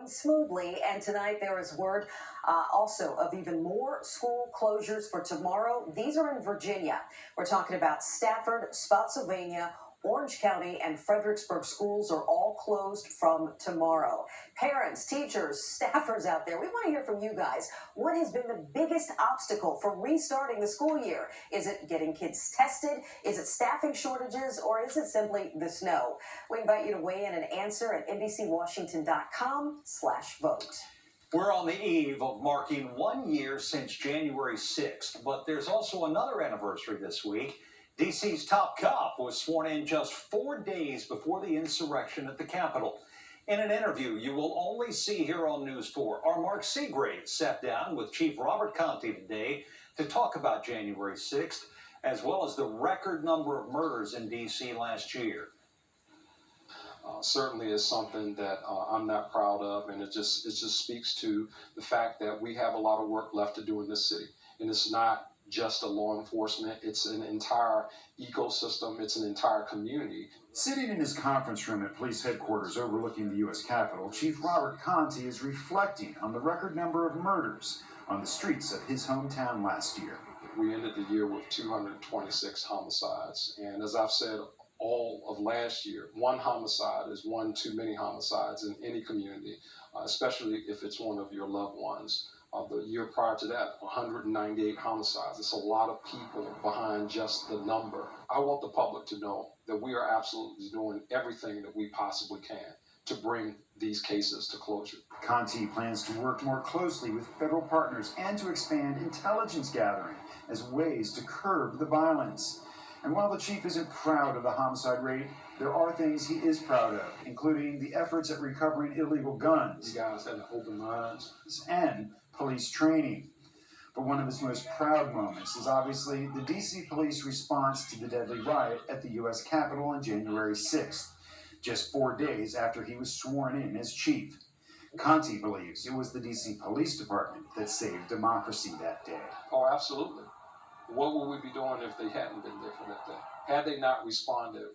smoothly. And tonight there is word also of even more school closures for tomorrow. These are in Virginia. We're talking about Stafford, Spotsylvania, Orange County, and Fredericksburg schools are all closed from tomorrow. Parents, teachers, staffers out there, we want to hear from you guys. What has been the biggest obstacle for restarting the school year? Is it getting kids tested? Is it staffing shortages? Or is it simply the snow? We invite you to weigh in and answer at NBCWashington.com/vote. We're on the eve of marking 1 year since January 6th, but there's also another anniversary this week. D.C.'s top cop was sworn in just 4 days before the insurrection at the Capitol. In an interview you will only see here on News 4, our Mark Segrave sat down with Chief Robert Conte today to talk about January 6th, as well as the record number of murders in D.C. last year. Certainly is something that I'm not proud of, and it just speaks to the fact that we have a lot of work left to do in this city. And it's not just a law enforcement, it's an entire ecosystem, it's an entire community. Sitting in his conference room at police headquarters overlooking the U.S. Capitol, Chief Robert Conte is reflecting on the record number of murders on the streets of his hometown last year. We ended the year with 226 homicides, and as I've said all of last year, one homicide is one too many homicides in any community, especially if it's one of your loved ones. The year prior to that, 198 homicides. It's a lot of people behind just the number. I want the public to know that we are absolutely doing everything that we possibly can to bring these cases to closure. Conte plans to work more closely with federal partners and to expand intelligence gathering as ways to curb the violence. And while the chief isn't proud of the homicide rate, there are things he is proud of, including the efforts at recovering illegal guns. You guys have open minds. And police training. But one of his most proud moments is obviously the D.C. police response to the deadly riot at the U.S. Capitol on January 6th, just 4 days after he was sworn in as chief. Conte believes it was the D.C. Police Department that saved democracy that day. Oh, absolutely. What would we be doing if they hadn't been there for that day? Had they not responded,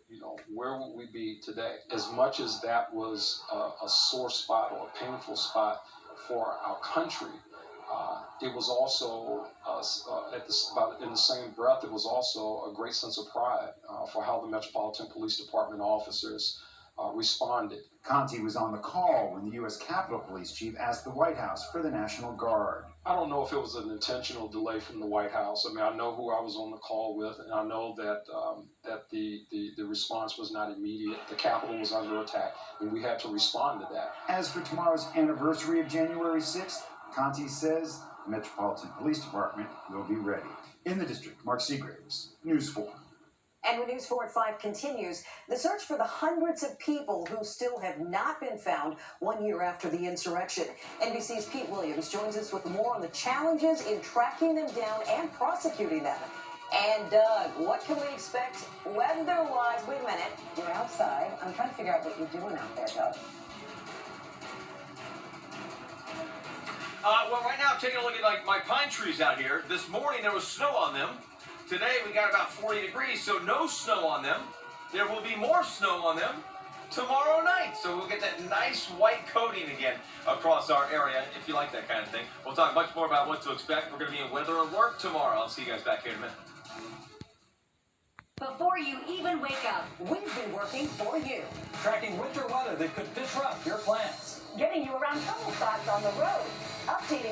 where would we be today? As much as that was a sore spot or a painful spot for our country, it was also, in the same breath, it was also a great sense of pride for how the Metropolitan Police Department officers responded. Conte was on the call when the U.S. Capitol Police Chief asked the White House for the National Guard. I don't know if it was an intentional delay from the White House. I mean, I know who I was on the call with, and I know that the response was not immediate. The Capitol was under attack, and we had to respond to that. As for tomorrow's anniversary of January 6th, Conte says the Metropolitan Police Department will be ready. In the district, Mark Segraves, News 4. And when News 4 at 5 continues, the search for the hundreds of people who still have not been found 1 year after the insurrection. NBC's Pete Williams joins us with more on the challenges in tracking them down and prosecuting them. And Doug, what can we expect weather-wise? Wait a minute, you're outside. I'm trying to figure out what you're doing out there, Doug. Well, right now I'm taking a look at my pine trees out here. This morning there was snow on them. Today we got about 40 degrees, so no snow on them. There will be more snow on them tomorrow night. So we'll get that nice white coating again across our area, if you like that kind of thing. We'll talk much more about what to expect. We're going to be in weather alert tomorrow. I'll see you guys back here in a minute. Before you even wake up, we've been working for you. Tracking winter weather that could disrupt your plans. Getting you around trouble spots on the road. Updating